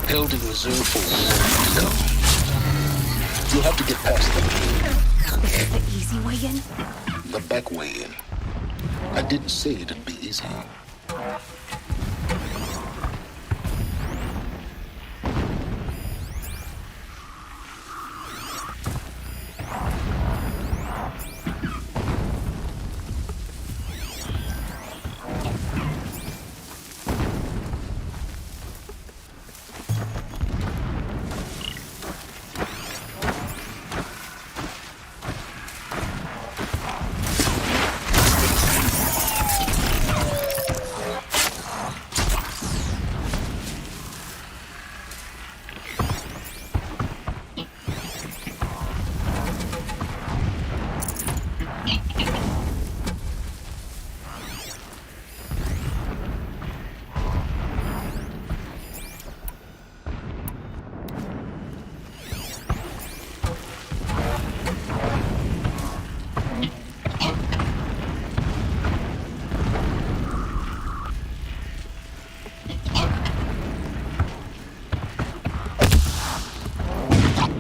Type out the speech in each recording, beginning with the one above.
Held in reserve for war to come. You'll have to get past them. Is it the easy way in? The back way in. I didn't say it'd be easy.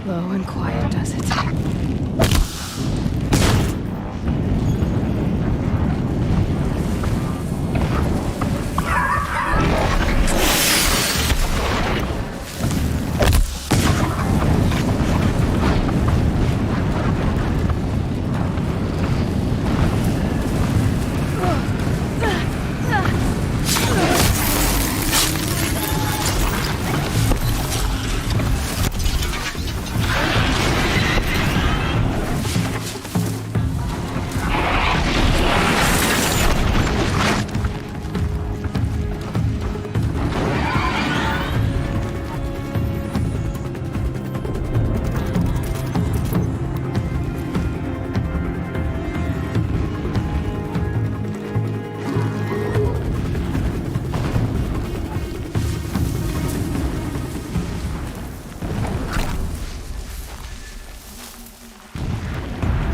Low and quiet does it.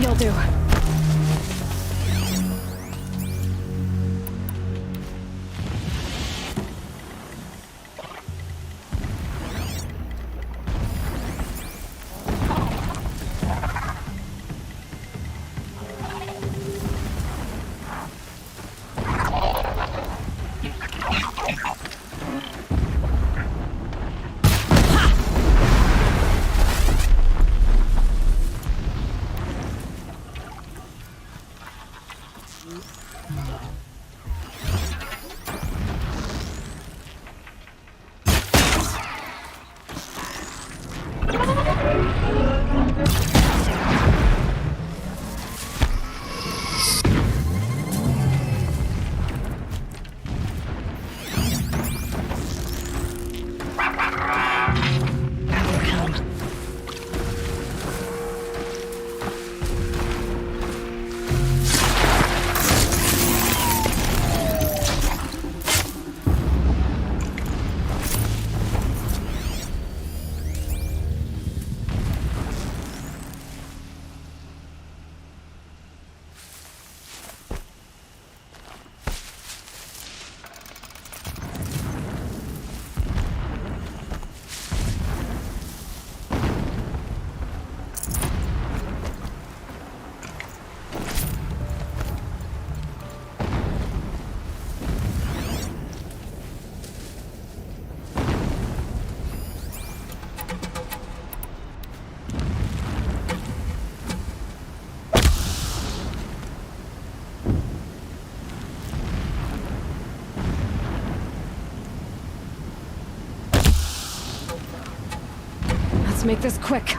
You'll do. Let's make this quick.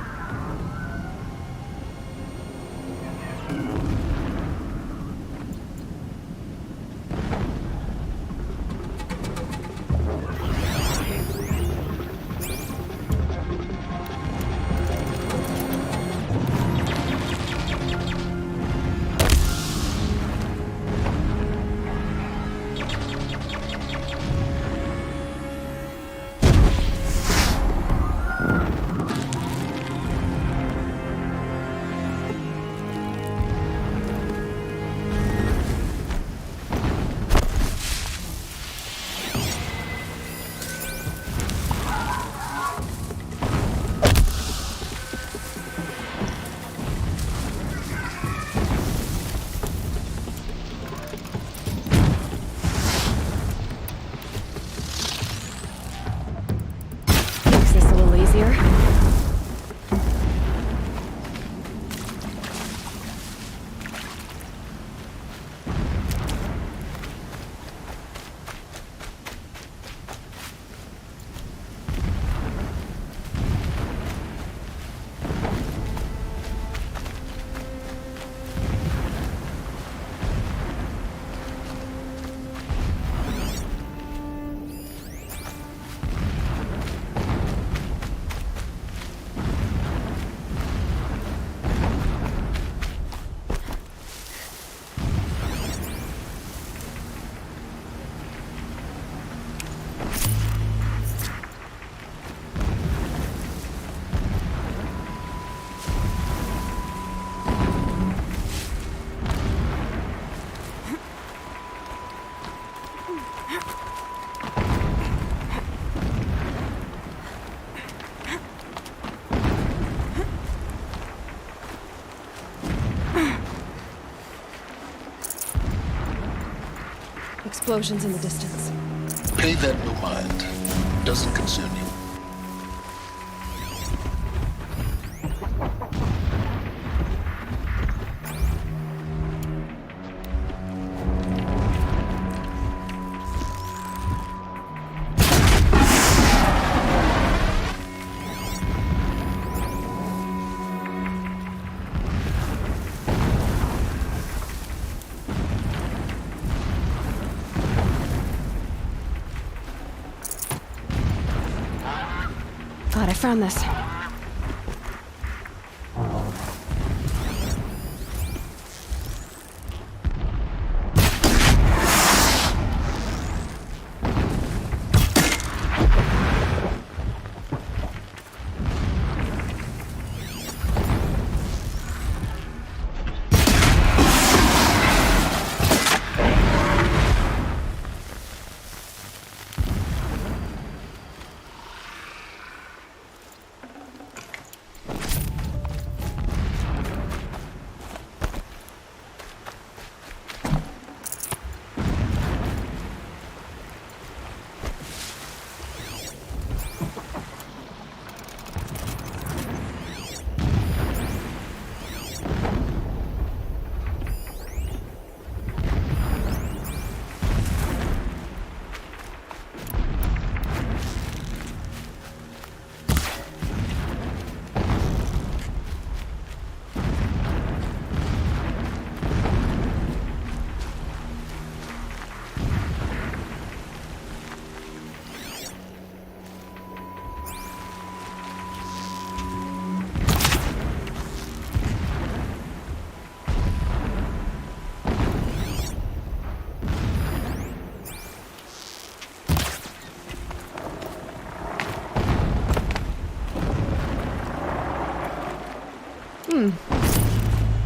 explosions in the distance. Pay that no mind. Doesn't concern you. Glad I found this.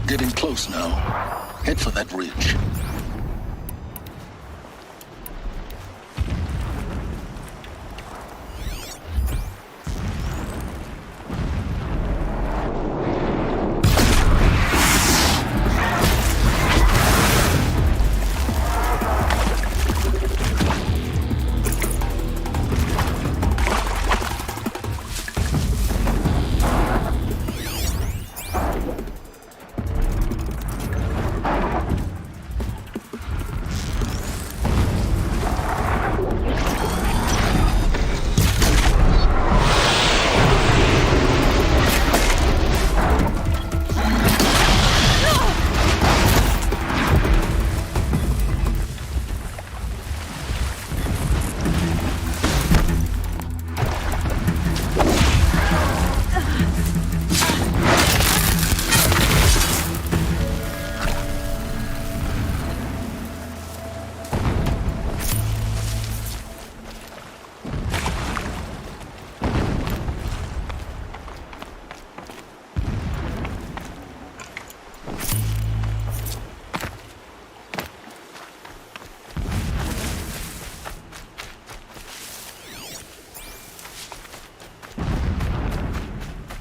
Getting close now. Head for that ridge.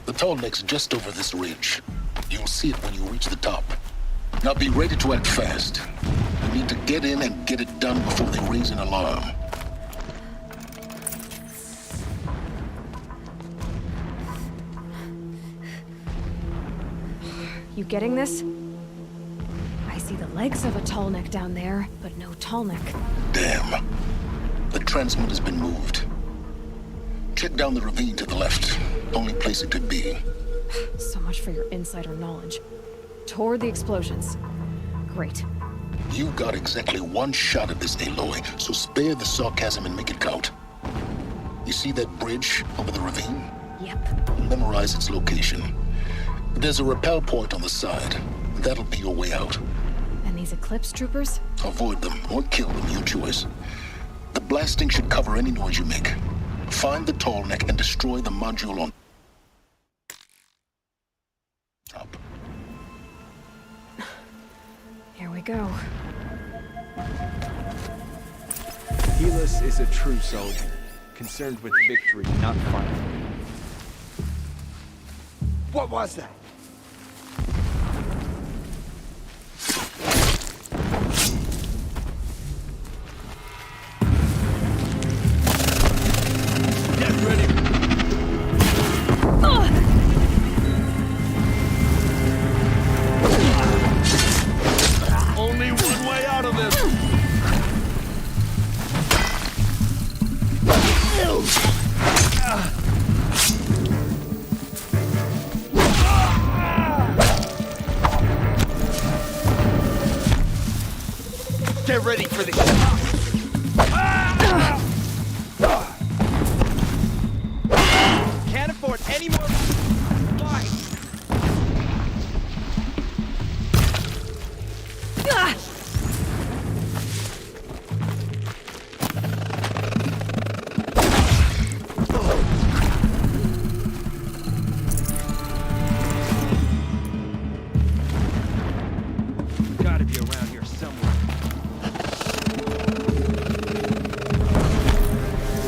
The tall neck's just over this ridge. You'll see it when you reach the top. Now be ready to act fast. You need to get in and get it done before they raise an alarm. You getting this? I see the legs of a tall neck down there, but no tall neck. Damn. The transmit has been moved. Check down the ravine to the left. Only place it could be. So much for your insider knowledge. Toward the explosions. Great. You got exactly one shot at this, Aloy, so spare the sarcasm and make it count. You see that bridge over the ravine? Yep. Memorize its location. There's a rappel point on the side. That'll be your way out. And these Eclipse troopers? Avoid them or kill them, your choice. The blasting should cover any noise you make. Find the tall neck and destroy the module on top. Here we go. Helis is a true soldier, concerned with victory, not fighting. What was that? ready for this. Can't afford any more lies. Gotta be around here somewhere.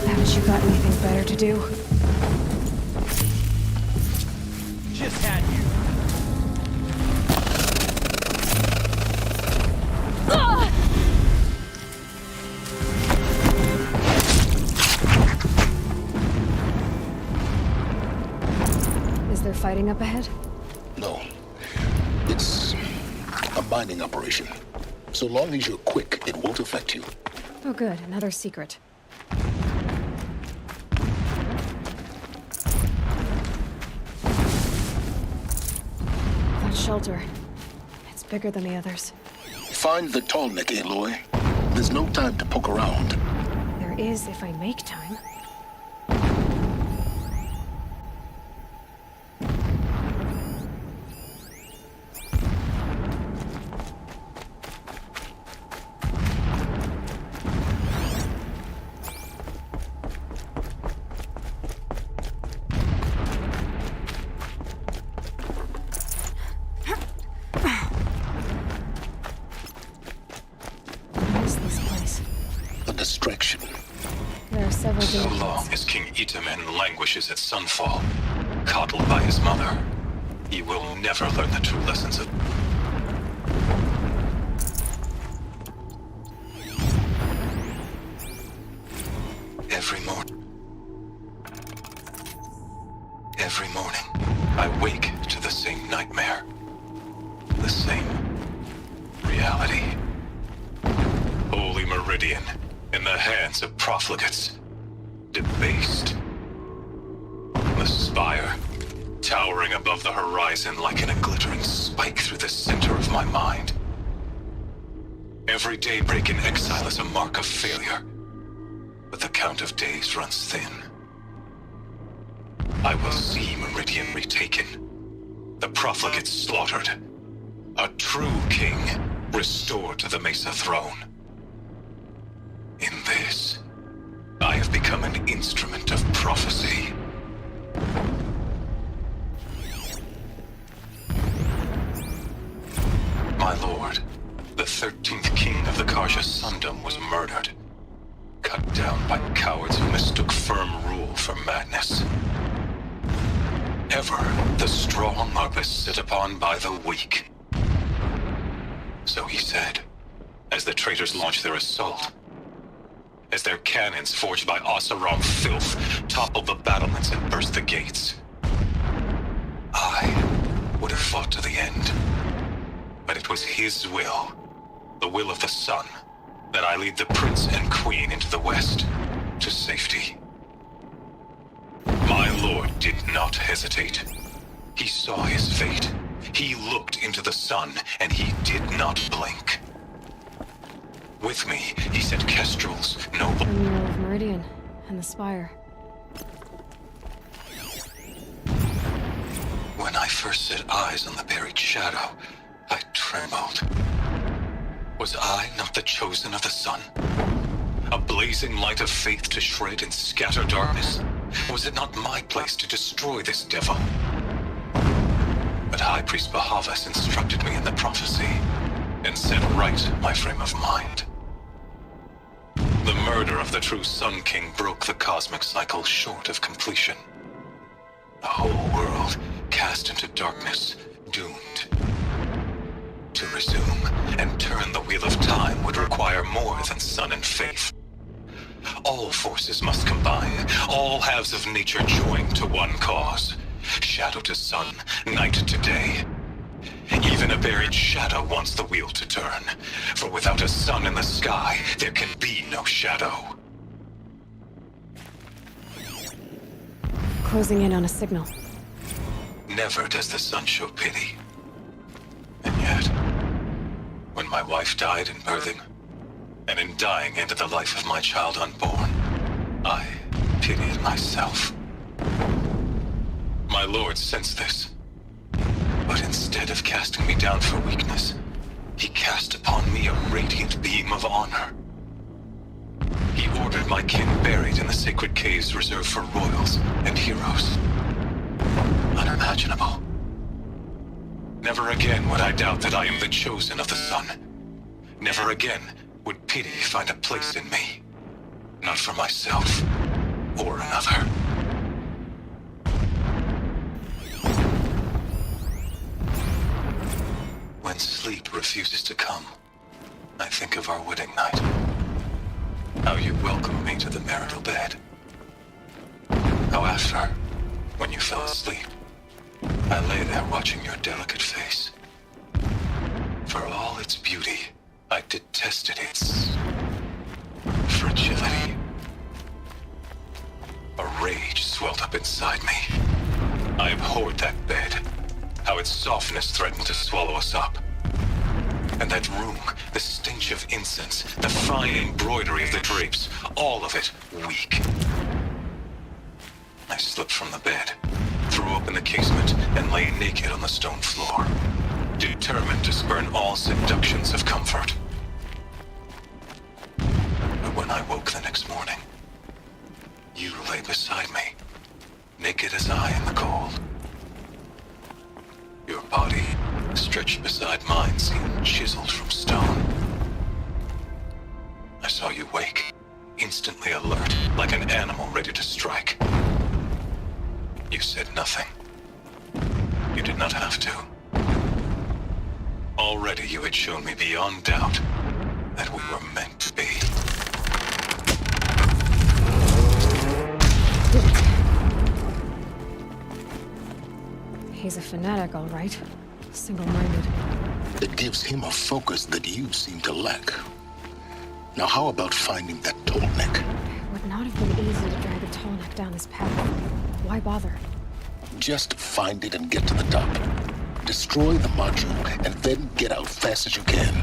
Haven't you got anything better to do? Just had you. Is there fighting up ahead? No. It's a mining operation. So long as you're quick, it won't affect you. Oh good, another secret. That shelter. It's bigger than the others. Find the Tallneck, Aloy. There's no time to poke around. There is if I make time. What is this place? A distraction. There are several So data long points. as King Itamen languishes at Sunfall, coddled by his mother, he will never learn the true lessons of... Every morning, I wake to the same nightmare. The same reality. Holy Meridian, in the hands of profligates. Debased. The spire, towering above the horizon like a glittering spike through the center of my mind. Every daybreak in exile is a mark of failure, but the count of days runs thin. I will see Meridian retaken, the profligates slaughtered, a true king restored to the Mesa throne. In this, I have become an instrument of prophecy. My lord, the 13th king of the Karja Sundom was murdered, cut down by cowards who mistook firm rule for madness. Ever, the strong are beset upon by the weak. So he said, as the traitors launched their assault. As their cannons forged by Oseram filth toppled the battlements and burst the gates. I would have fought to the end. But it was his will, the will of the sun, that I lead the prince and queen into the west, to safety. My lord did not hesitate. He saw his fate. He looked into the sun, and he did not blink. With me, he sent Kestrel's noble... The mural of Meridian and the spire. When I first set eyes on the buried shadow, I trembled. Was I not the chosen of the sun? A blazing light of faith to shred and scatter darkness? Was it not my place to destroy this devil? But High Priest Bahavas instructed me in the prophecy, and set right my frame of mind. The murder of the true Sun King broke the cosmic cycle short of completion. A whole world cast into darkness, doomed. To resume and turn the wheel of time would require more than sun and faith. All forces must combine, all halves of nature join to one cause. Shadow to sun, night to day. Even a buried shadow wants the wheel to turn, for without a sun in the sky, there can be no shadow. Closing in on a signal. Never does the sun show pity. And yet, when my wife died in birthing, And in dying into the life of my child unborn, I pitied myself. My lord sensed this. But instead of casting me down for weakness, he cast upon me a radiant beam of honor. He ordered my kin buried in the sacred caves reserved for royals and heroes. Unimaginable. Never again would I doubt that I am the chosen of the sun. Never again would pity find a place in me. Not for myself or another. When sleep refuses to come, I think of our wedding night. How you welcomed me to the marital bed. How after, when you fell asleep, I lay there watching your delicate face. For all its beauty, I detested its fragility. A rage swelled up inside me. I abhorred that bed. How its softness threatened to swallow us up. And that room, the stench of incense, the fine embroidery of the drapes, all of it weak. I slipped from the bed, threw open the casement, and lay naked on the stone floor, determined to spurn all seductions of comfort. But when I woke the next morning, you lay beside me, naked as I in the cold. Your body, stretched beside mine, seemed chiseled from stone. I saw you wake, instantly alert, like an animal ready to strike. You said nothing. You did not have to. Already you had shown me beyond doubt that we were meant to be. He's a fanatic, all right. Single-minded. It gives him a focus that you seem to lack. Now how about finding that tall neck? It would not have been easy to drag a tall neck down this path. Why bother? Just find it and get to the top. Destroy the module, and then get out fast as you can.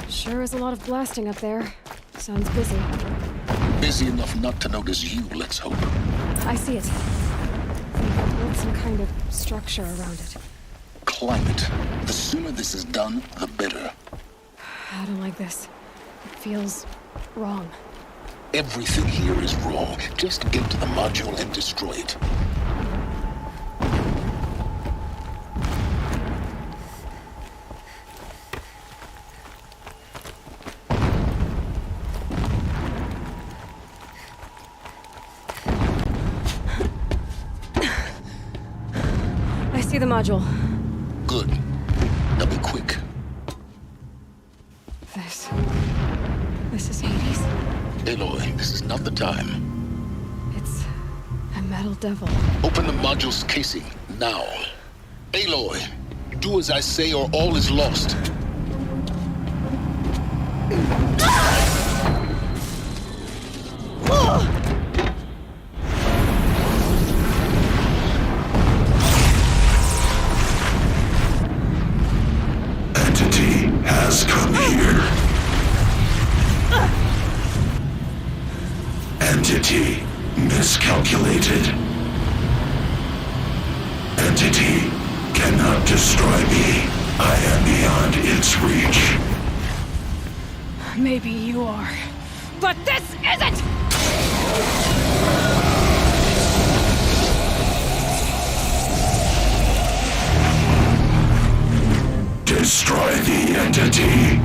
Sure is a lot of blasting up there. Sounds busy. Busy enough not to notice you, let's hope. I see it. They've built some kind of structure around it. Climb it. The sooner this is done, the better. I don't like this. It feels wrong. Everything here is wrong. Just get to the module and destroy it. I see the module. Good. Now be quick. This is Hades. Aloy, this is not the time. It's a metal devil. Open the module's casing, now. Aloy, do as I say or all is lost. Entity has come here. Entity miscalculated. Entity cannot destroy me. I am beyond its reach. Maybe you are. But this isn't! Destroy the entity.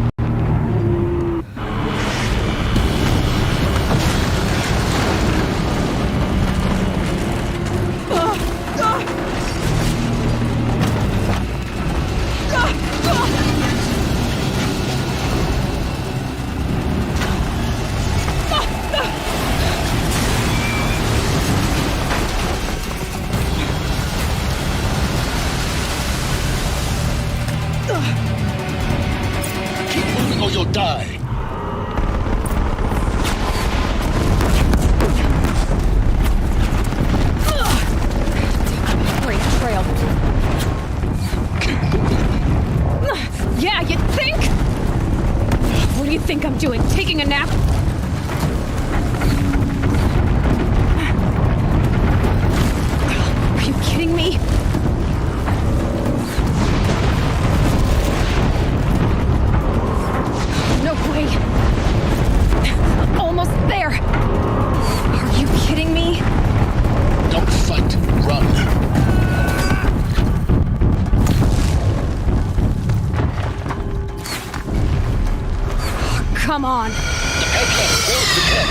Come on. The head left, towards the camp.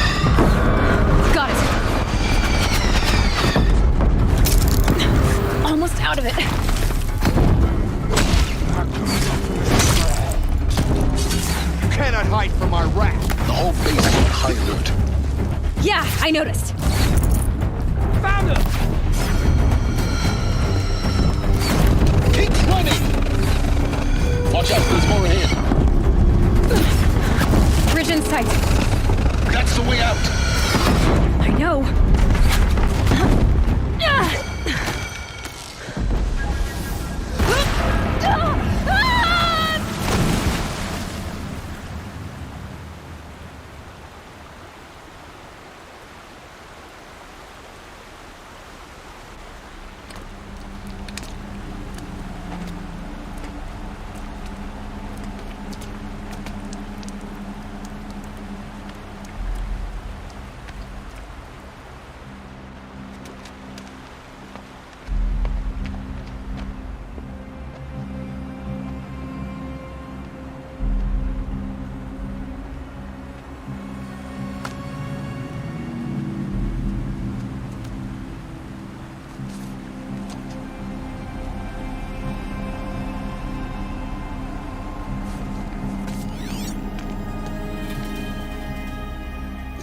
Got it. Almost out of it. You cannot hide from our wrath. The whole base is on high alert. Yeah, I noticed. Found him! Keep running! Watch out, there's more ahead. Bridge in sight. That's the way out. I know.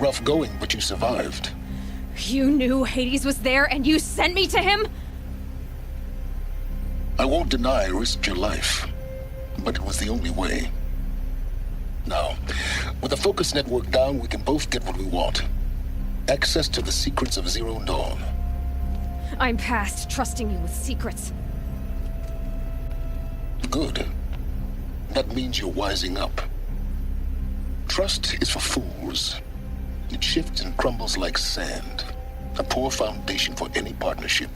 Rough going, but you survived. You knew Hades was there and you sent me to him? I won't deny I risked your life, but it was the only way. Now, with the focus network down, we can both get what we want. Access to the secrets of Zero Dawn. I'm past trusting you with secrets. Good. That means you're wising up. Trust is for fools. It shifts and crumbles like sand. A poor foundation for any partnership.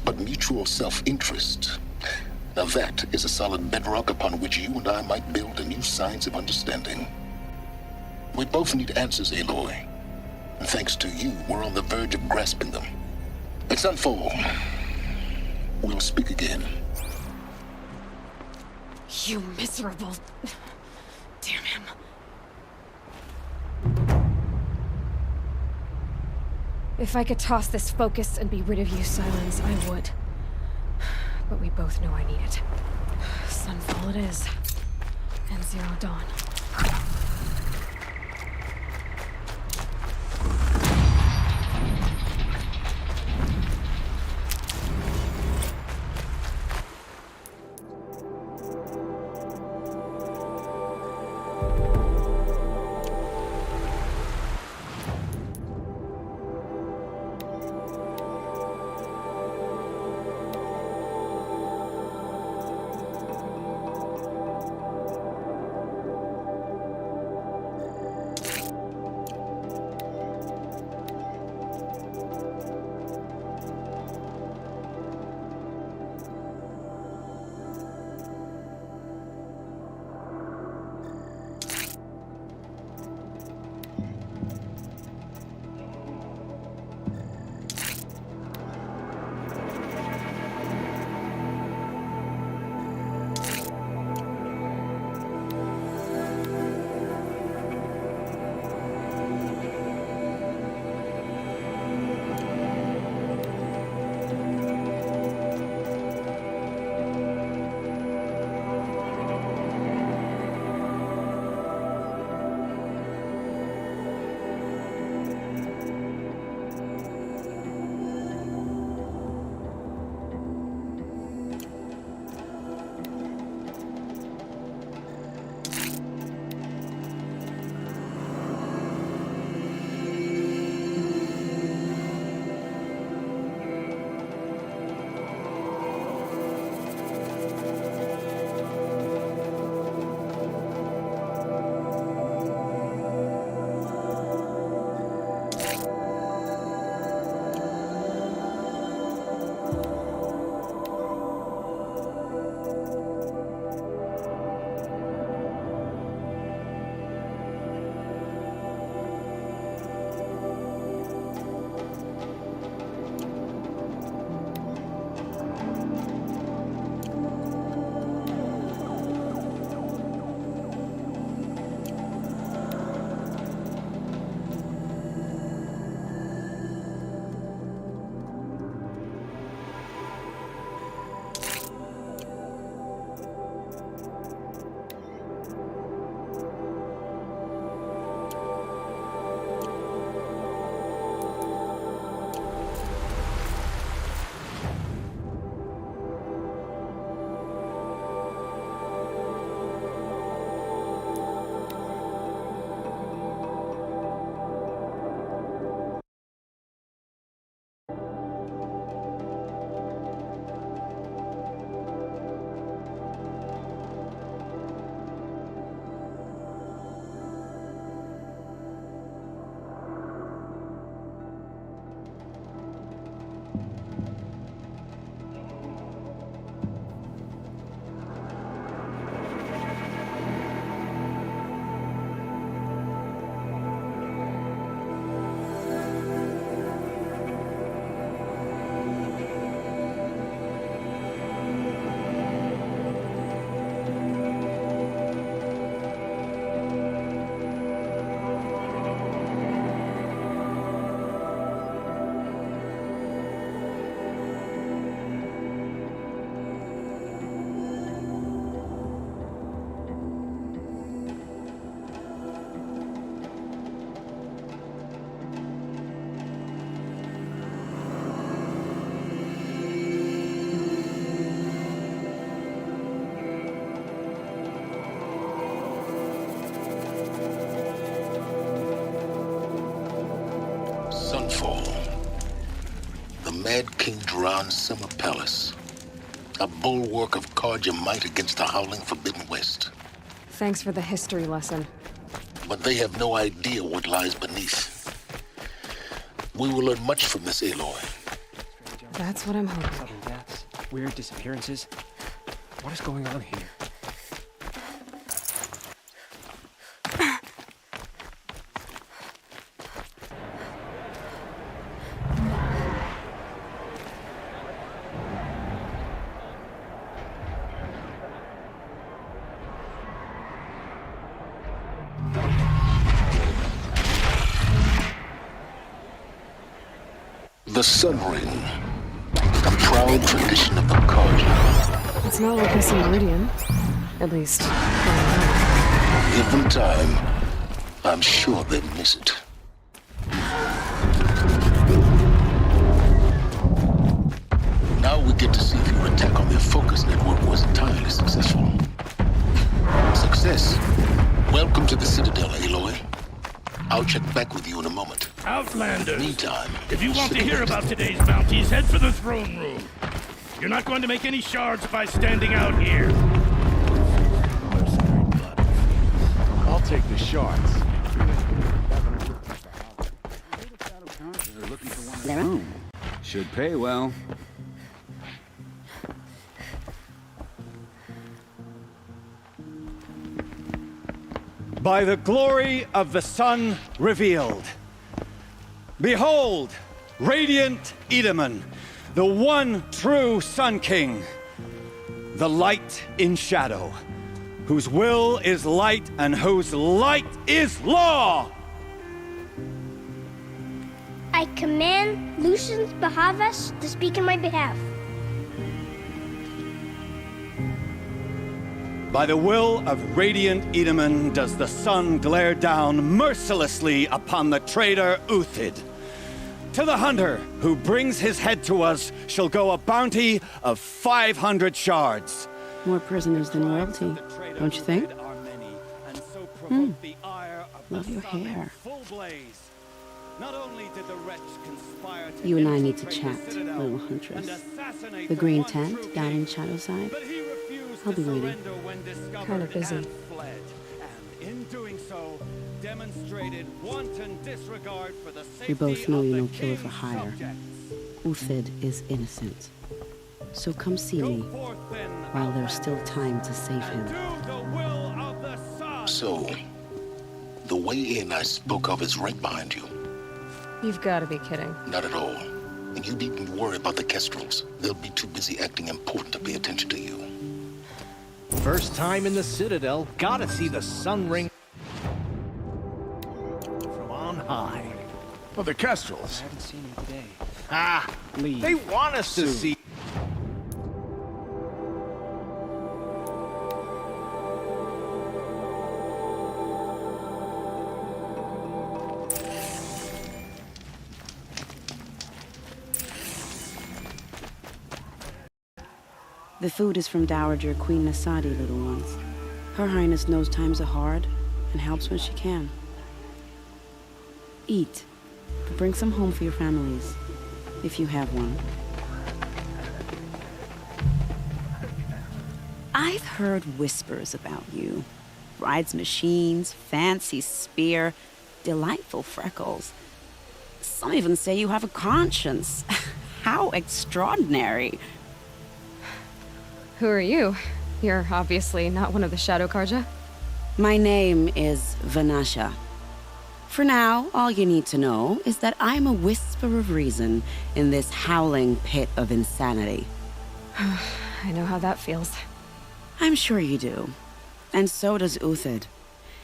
But mutual self-interest, now that is a solid bedrock upon which you and I might build a new science of understanding. We both need answers, Aloy. And thanks to you, we're on the verge of grasping them. It's unfold. We'll speak again. You miserable... Damn him. If I could toss this focus and be rid of you, Silence, I would. But we both know I need it. Sunfall it is. And Zero Dawn. Mad King Duran's summer palace. A bulwark of Carja might against the howling Forbidden West. Thanks for the history lesson. But they have no idea what lies beneath. We will learn much from this Aloy. That's what I'm hoping. Sudden deaths, weird disappearances. What is going on here? The Sun Ring, a proud tradition of the Carja. It's not like missing Meridian. At least, Given time, I'm sure they miss it. Now we get to see if your attack on their focus network was entirely successful. Success. Welcome to the Citadel, Aloy. I'll check back with you in a moment. Outlanders! Meantime, If you want to hear about today's bounties, head for the throne room. You're not going to make any shards by standing out here. I'll take the shards. Should pay well. By the glory of the sun revealed. Behold, radiant Edaman, the one true Sun King, the light in shadow, whose will is light and whose light is law! I command Lucius Bahavas to speak in my behalf. By the will of radiant Edaman does the sun glare down mercilessly upon the traitor Uthid. To the hunter who brings his head to us shall go a bounty of 500 shards. More prisoners than royalty, don't you think? Love your hair. You and I need to chat, little huntress. The green tent down in Shadowside. I'll be waiting. kind of busy. We both know you're no killer for hire. Uthid is innocent. So come see me while there's still time to save him. So, the way in I spoke of is right behind you. You've got to be kidding. Not at all. And you needn't worry about the Kestrels. They'll be too busy acting important to pay attention to you. First time in the Citadel, gotta see the Sun Ring from on high. Well, the Kestrels. I haven't seen him today. Ah, Leave. they want us to see. The food is from Dowager Queen Nasadi, little ones. Her Highness knows times are hard and helps when she can. Eat, but bring some home for your families, if you have one. I've heard whispers about you. Rides machines, fancy spear, delightful freckles. Some even say you have a conscience. How extraordinary. Who are you? You're obviously not one of the Shadow Carja. My name is Vanasha. For now, all you need to know is that I'm a whisper of reason in this howling pit of insanity. I know how that feels. I'm sure you do. And so does Uthid.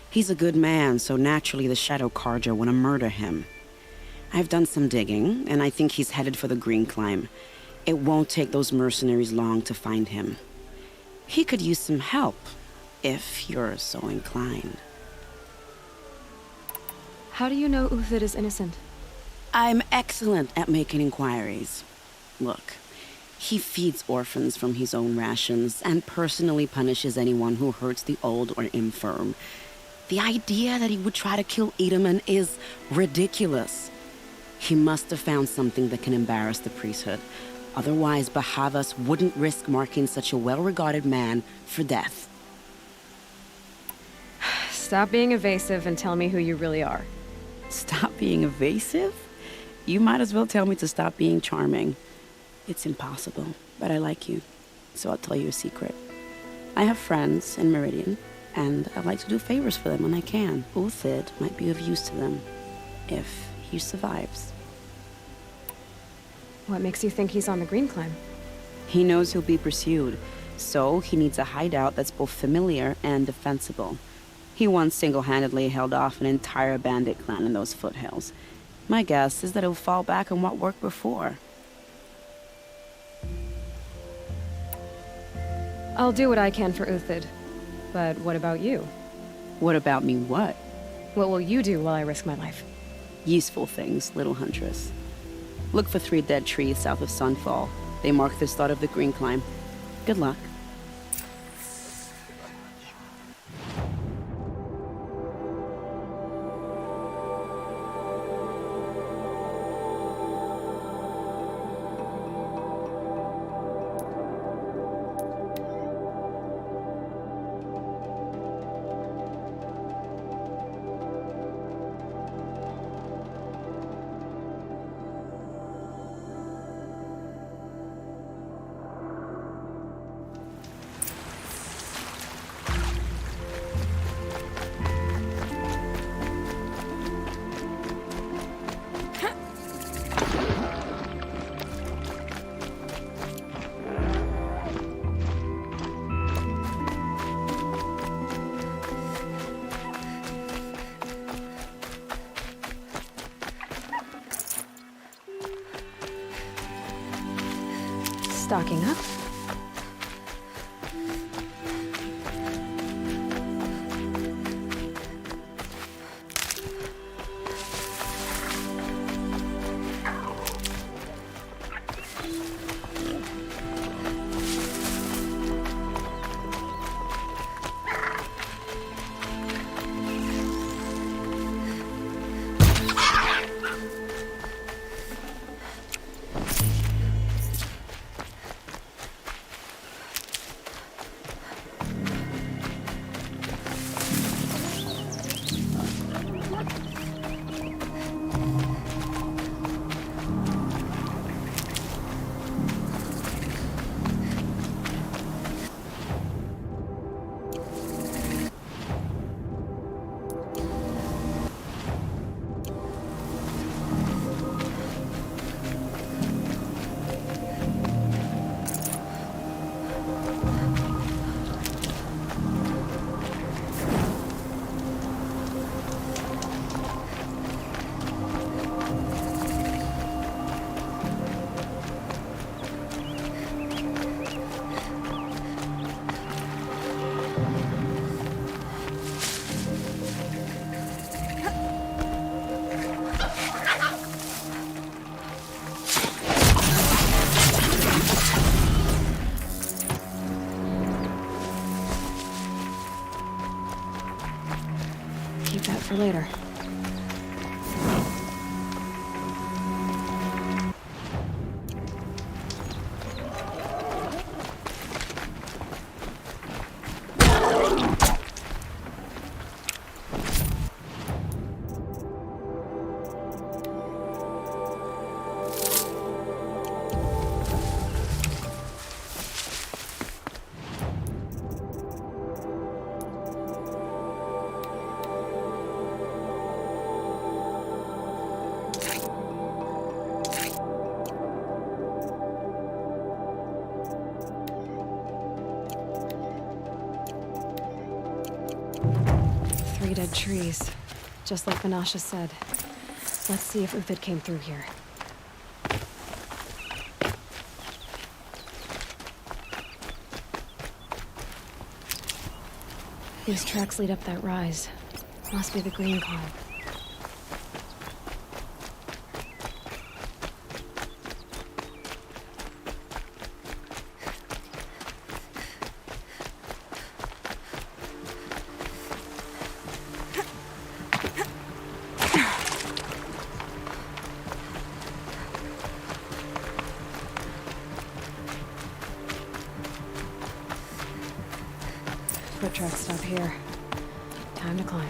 He's a good man, so naturally the Shadow Carja want to murder him. I've done some digging, and I think he's headed for the Green Climb. It won't take those mercenaries long to find him. He could use some help, if you're so inclined. How do you know Uthid is innocent? I'm excellent at making inquiries. Look, he feeds orphans from his own rations and personally punishes anyone who hurts the old or infirm. The idea that he would try to kill Edaman is ridiculous. He must have found something that can embarrass the priesthood. Otherwise, Bahavas wouldn't risk marking such a well-regarded man for death. Stop being evasive and tell me who you really are. Stop being evasive? You might as well tell me to stop being charming. It's impossible, but I like you, so I'll tell you a secret. I have friends in Meridian, and I like to do favors for them when I can. Uthid might be of use to them, if he survives. What makes you think he's on the Green Climb? He knows he'll be pursued, so he needs a hideout that's both familiar and defensible. He once single-handedly held off an entire bandit clan in those foothills. My guess is that he'll fall back on what worked before. I'll do what I can for Uthid. But what about you? What about me what? What will you do while I risk my life? Useful things, little huntress. Look for 3 dead trees south of Sunfall. They mark the start of the Green Climb. Good luck. Stocking up. Keep that for later. Dead trees, just like Vanasha said. Let's see if Uthid came through here. These tracks lead up that rise. Must be the Green Climb. foot tracks stop here. Time to climb.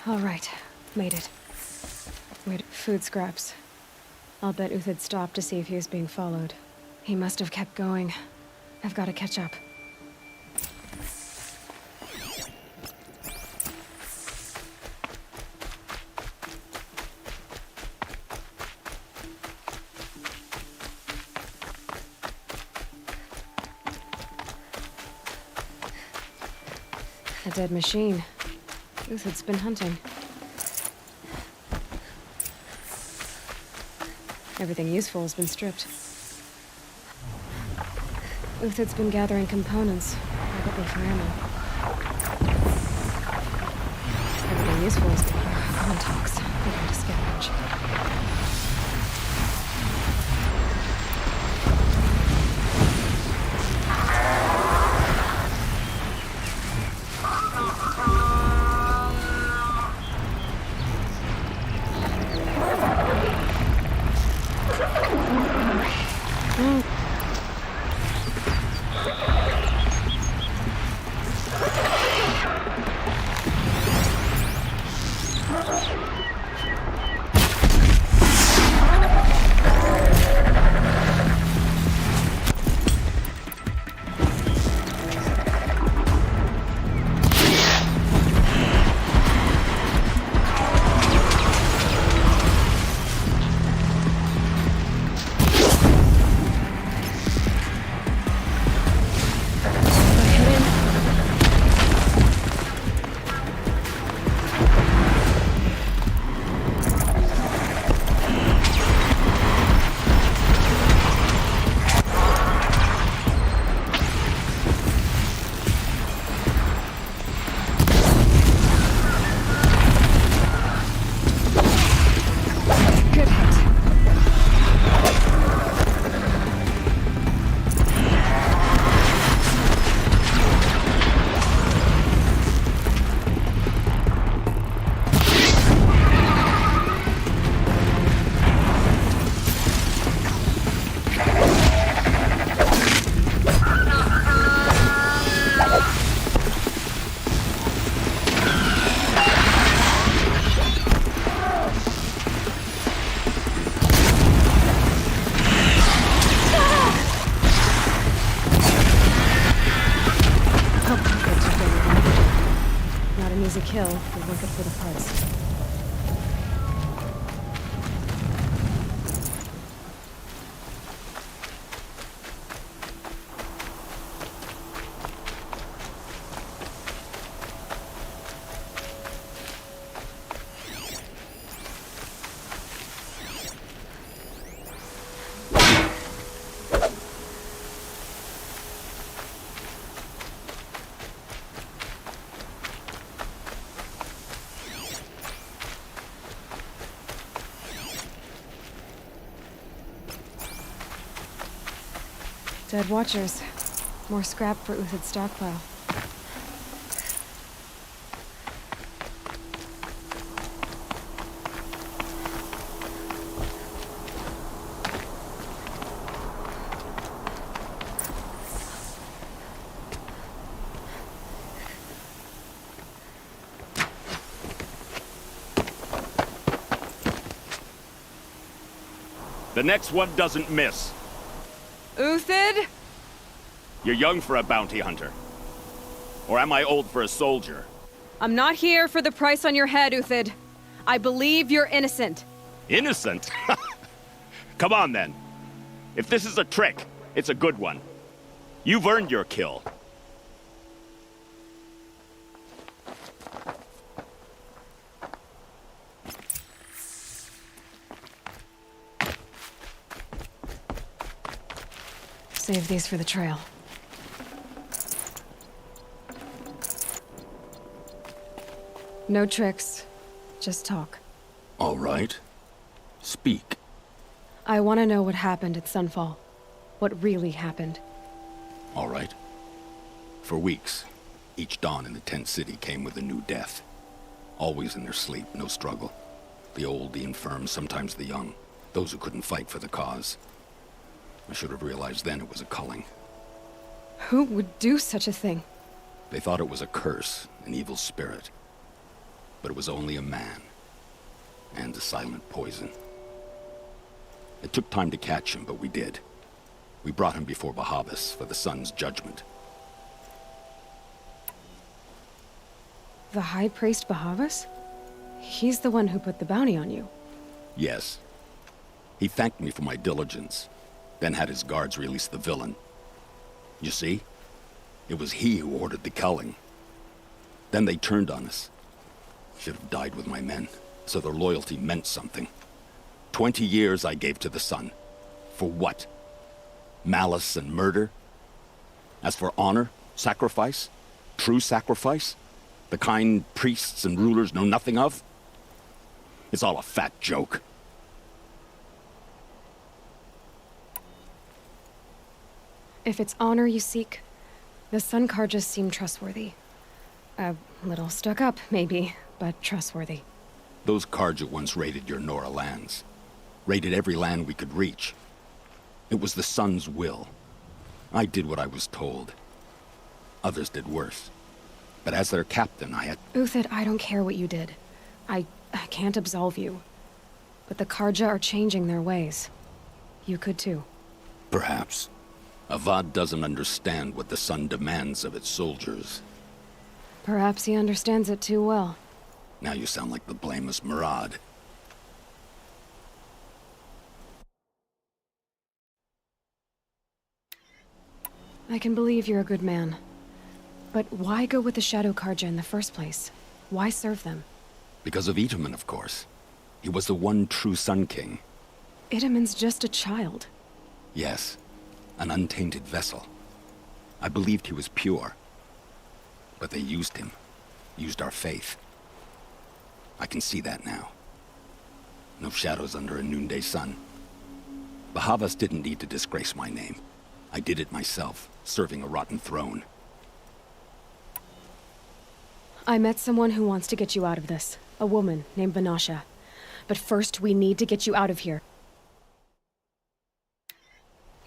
All right, made it. Wait, food scraps. I'll bet Uthid stopped to see if he was being followed. He must have kept going. I've got to catch up. A dead machine. Uthid's been hunting. Everything useful has been stripped. Uthid's been gathering components, probably for ammo. Everything useful has been here. Contacts. I gotta scavenge. Easy kill, but worth it for the parts. Dead Watchers. More scrap for Uthid's stockpile. The next one doesn't miss. Uthid? You're young for a bounty hunter. Or am I old for a soldier? I'm not here for the price on your head, Uthid. I believe you're innocent. Innocent? Come on, then. If this is a trick, it's a good one. You've earned your kill. Save these for the trail. No tricks, just talk. All right. Speak. I want to know what happened at Sunfall. What really happened. All right. For weeks, each dawn in the tent city came with a new death. Always in their sleep, no struggle. The old, the infirm, sometimes the young. Those who couldn't fight for the cause. I should have realized then it was a culling. Who would do such a thing? They thought it was a curse, an evil spirit. But it was only a man. And a silent poison. It took time to catch him, but we did. We brought him before Bahavas for the sun's judgment. The High Priest Bahavas? He's the one who put the bounty on you. Yes. He thanked me for my diligence, then had his guards release the villain. You see? It was he who ordered the culling. Then they turned on us. Should have died with my men, so their loyalty meant something. 20 years I gave to the sun. For what? Malice and murder? As for honor, sacrifice, true sacrifice, the kind priests and rulers know nothing of? It's all a fat joke. If it's honor you seek, the Sun Karjas seem trustworthy. A little stuck up, maybe, but trustworthy. Those Karja once raided your Nora lands. Raided every land we could reach. It was the Sun's will. I did what I was told. Others did worse. But as their captain, I had... Uthid, I don't care what you did. I can't absolve you. But the Karja are changing their ways. You could too. Perhaps. Avad doesn't understand what the Sun demands of its soldiers. Perhaps he understands it too well. Now you sound like the blameless Murad. I can believe you're a good man. But why go with the Shadow Karja in the first place? Why serve them? Because of Itamen, of course. He was the one true Sun King. Itamen's just a child. Yes. An untainted vessel. I believed he was pure. But they used him. Used our faith. I can see that now. No shadows under a noonday sun. Bahavas didn't need to disgrace my name. I did it myself, serving a rotten throne. I met someone who wants to get you out of this. A woman named Vanasha. But first, we need to get you out of here.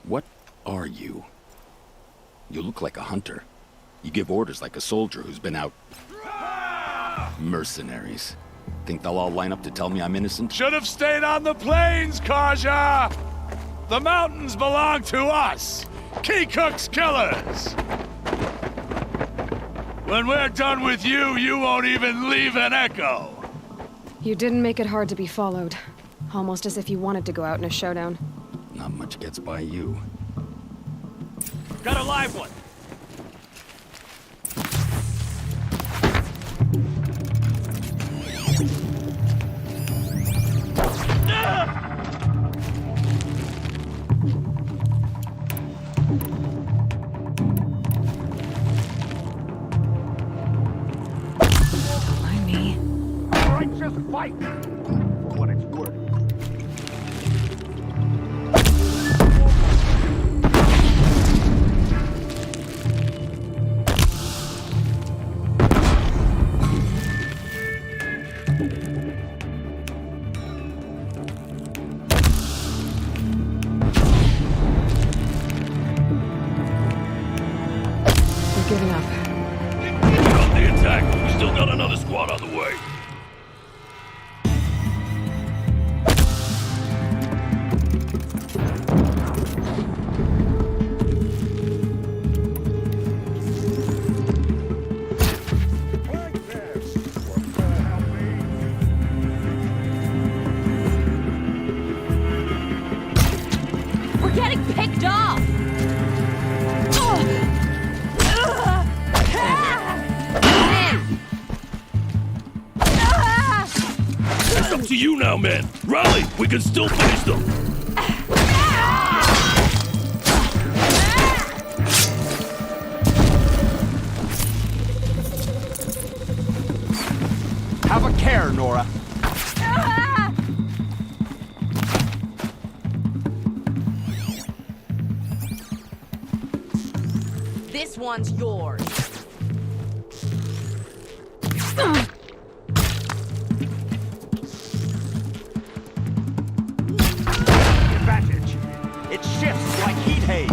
What are you? You look like a hunter. You give orders like a soldier who's been out... Mercenaries. Think they'll all line up to tell me I'm innocent? Should have stayed on the plains, Karja! The mountains belong to us! Keekook's killers! When we're done with you, you won't even leave an echo! You didn't make it hard to be followed. Almost as if you wanted to go out in a showdown. Not much gets by you. Got a live one! Fight! For what it's worth. We're giving up. Get on the attack! We still got another squad on the way. getting picked off! It's up to you now, man. Rally, we can still finish them. Have a care, Nora. This one's yours. Advantage. It shifts like heat haze.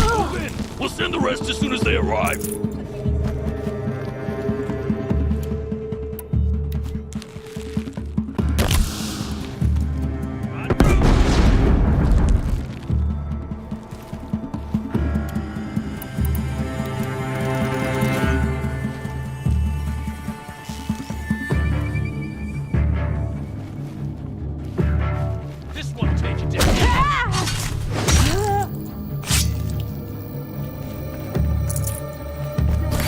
Move in. We'll send the rest as soon as they arrive. This one take it down.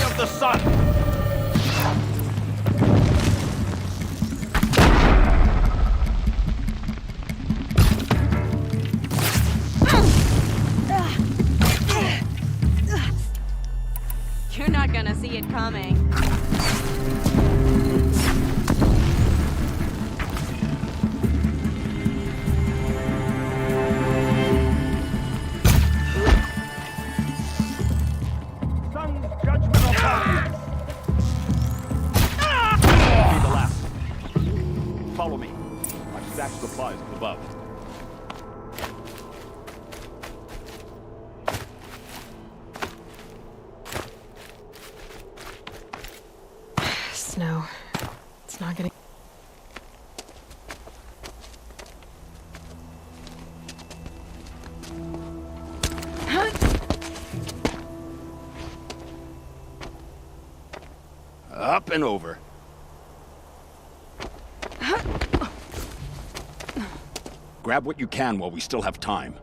Of the sun. You're not gonna see it coming. Sun's judgment upon you. Be the last. Follow me. I've stacked supplies up above. Snow. It's not gonna... Up and over. Grab what you can while we still have time.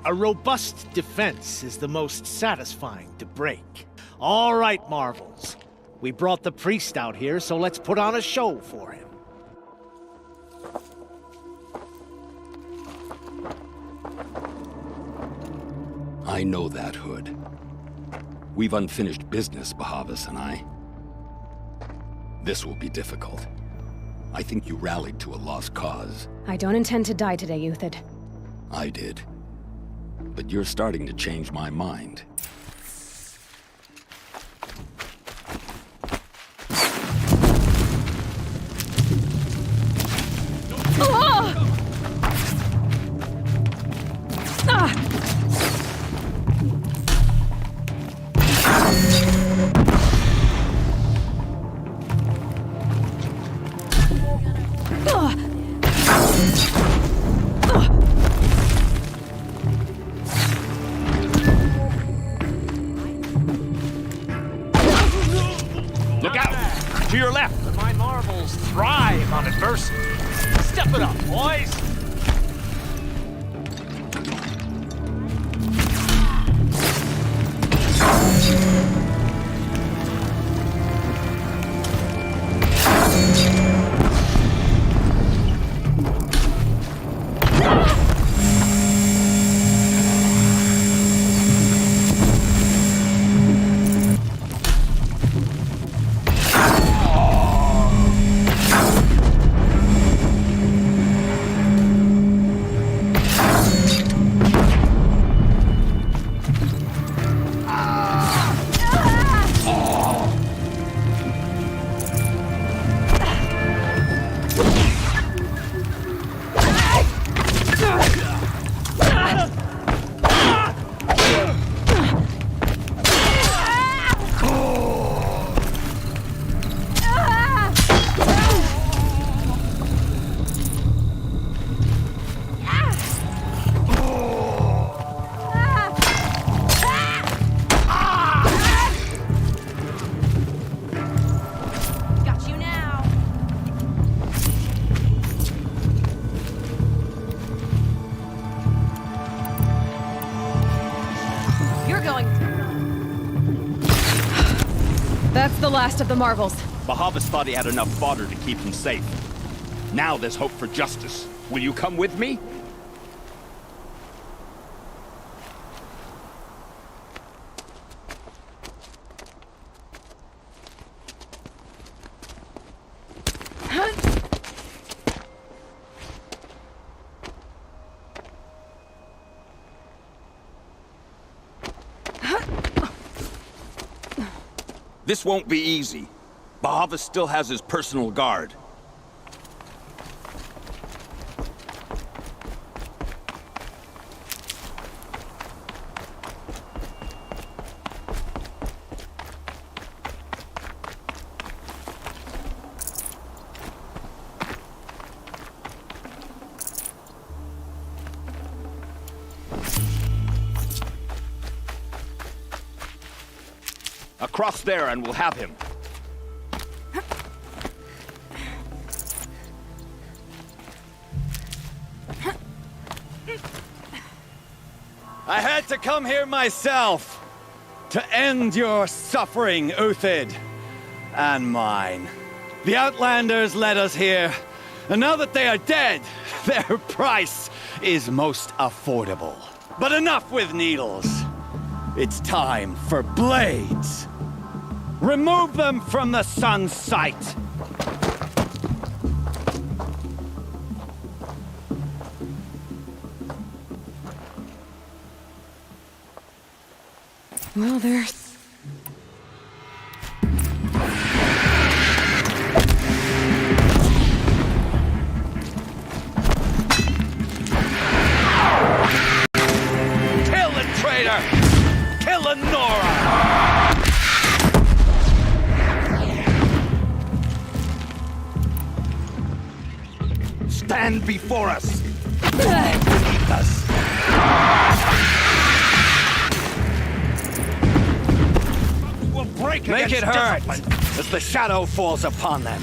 A robust defense is the most satisfying to break. All right, Marvels. We brought the priest out here, so let's put on a show for him. I know that, Hood. We've unfinished business, Bahavas and I. This will be difficult. I think you rallied to a lost cause. I don't intend to die today, Uthid. I did. But you're starting to change my mind. Look out! To your left! My Marvels thrive on adversity. Step it up, boys! That's the last of the Marvels. Bahavas thought he had enough fodder to keep him safe. Now there's hope for justice. Will you come with me? This won't be easy. Bahavas still has his personal guard. Across there and we'll have him. I had to come here myself to end your suffering, Uthid, and mine. The Outlanders led us here, and now that they are dead, their price is most affordable. But enough with needles. It's time for blades. Remove them from the sun's sight. Well, there's... Kill the traitor! Kill Lenora! Stand before us! We'll break Make it hurt as the shadow falls upon them.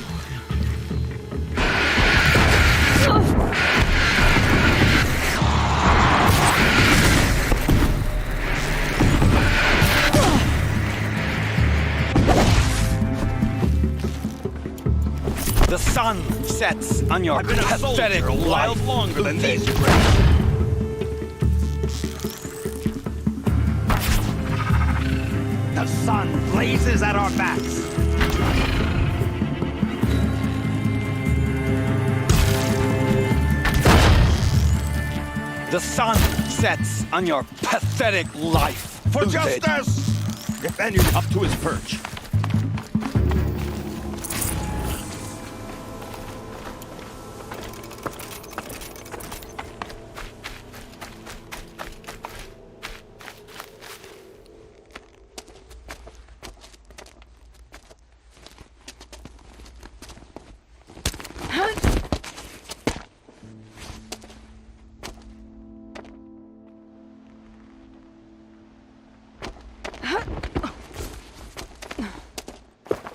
The sun sets on your pathetic life longer than these. The sun blazes at our backs. The sun sets on your pathetic life. For justice! Defend up to his perch.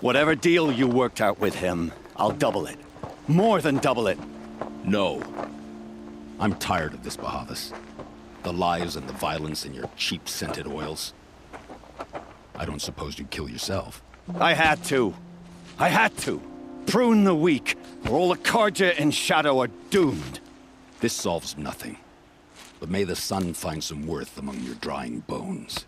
Whatever deal you worked out with him, I'll double it. More than double it. No. I'm tired of this, Bahavas. The lies and the violence and your cheap-scented oils. I don't suppose you'd kill yourself. I had to. I had to. Prune the weak, or all the Carja in Shadow are doomed. This solves nothing. But may the sun find some worth among your drying bones.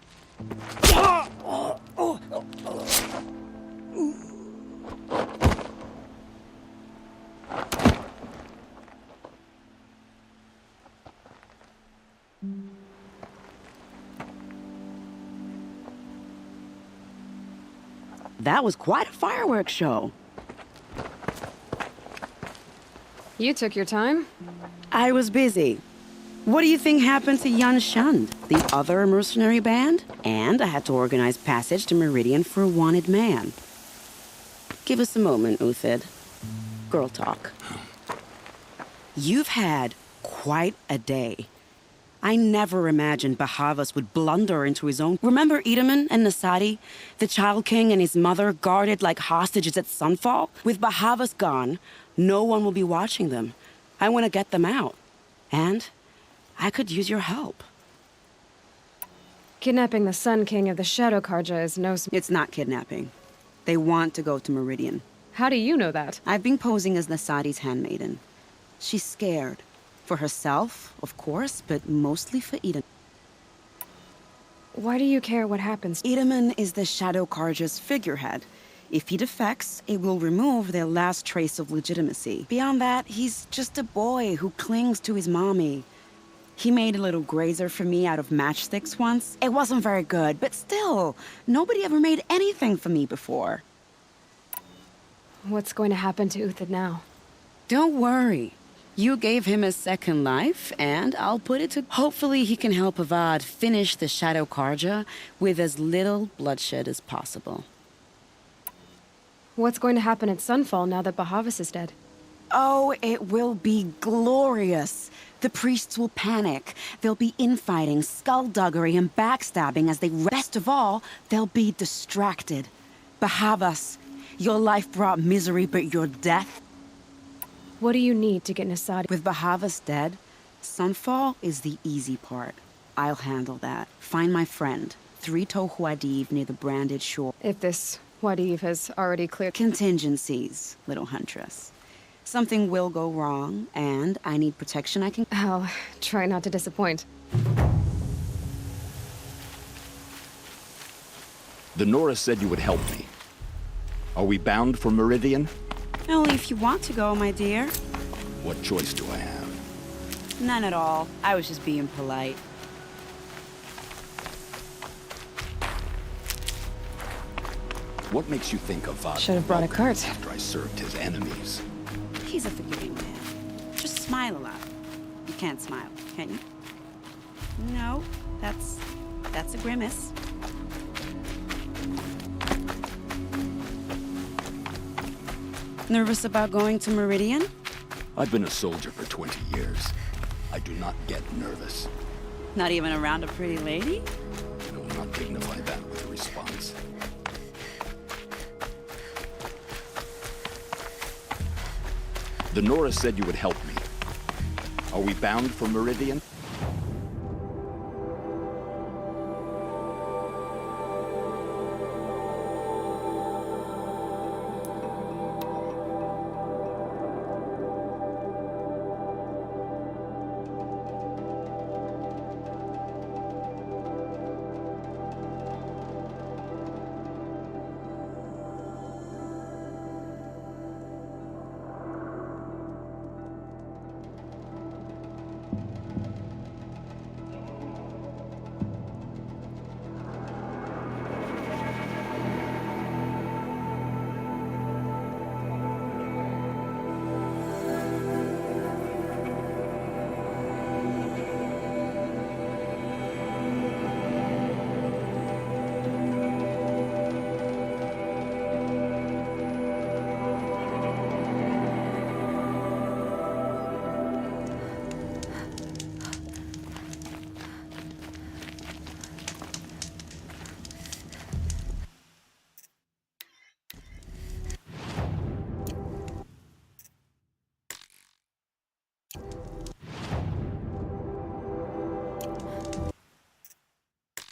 That was quite a fireworks show. You took your time? I was busy. What do you think happened to Yan Shund, the other mercenary band? And I had to organize passage to Meridian for a wanted man. Give us a moment, Uthid. Girl talk. You've had quite a day. I never imagined Bahavas would blunder into his own... Remember Itamen and Nasadi? The Child King and his mother guarded like hostages at Sunfall? With Bahavas gone, no one will be watching them. I want to get them out. And I could use your help. Kidnapping the Sun King of the Shadow Carja is no... It's not kidnapping. They want to go to Meridian. How do you know that? I've been posing as Nasadi's handmaiden. She's scared. For herself, of course, but mostly for Eden. Why do you care what happens? Edaman is the Shadow Carja's figurehead. If he defects, it will remove their last trace of legitimacy. Beyond that, he's just a boy who clings to his mommy. He made a little grazer for me out of matchsticks once. It wasn't very good, but still, nobody ever made anything for me before. What's going to happen to Uthid now? Don't worry. You gave him a second life, and I'll put it to... Hopefully he can help Avad finish the Shadow Carja with as little bloodshed as possible. What's going to happen at Sunfall now that Bahavas is dead? Oh, it will be glorious. The priests will panic. There'll be infighting, skullduggery, and backstabbing as they... Best of all, they'll be distracted. Bahavas, your life brought misery, but your death... What do you need to get Nasadi? With Bahavas dead, Sunfall is the easy part. I'll handle that. Find my friend, 3 Tohuadiv near the Branded Shore. If this Wadiv has already cleared... Contingencies, little huntress. Something will go wrong, and I need protection I can... I'll try not to disappoint. The Nora said you would help me. Are we bound for Meridian? Only if you want to go, my dear. What choice do I have? None at all. I was just being polite. What makes you think Avad Should have brought a cart. after I served his enemies? He's a forgiving man. Just smile a lot. You can't smile, can you? No, that's a grimace. Nervous about going to Meridian? I've been a soldier for 20 years. I do not get nervous. Not even around a pretty lady? I will not dignify that with a response. The Nora said you would help me. Are we bound for Meridian?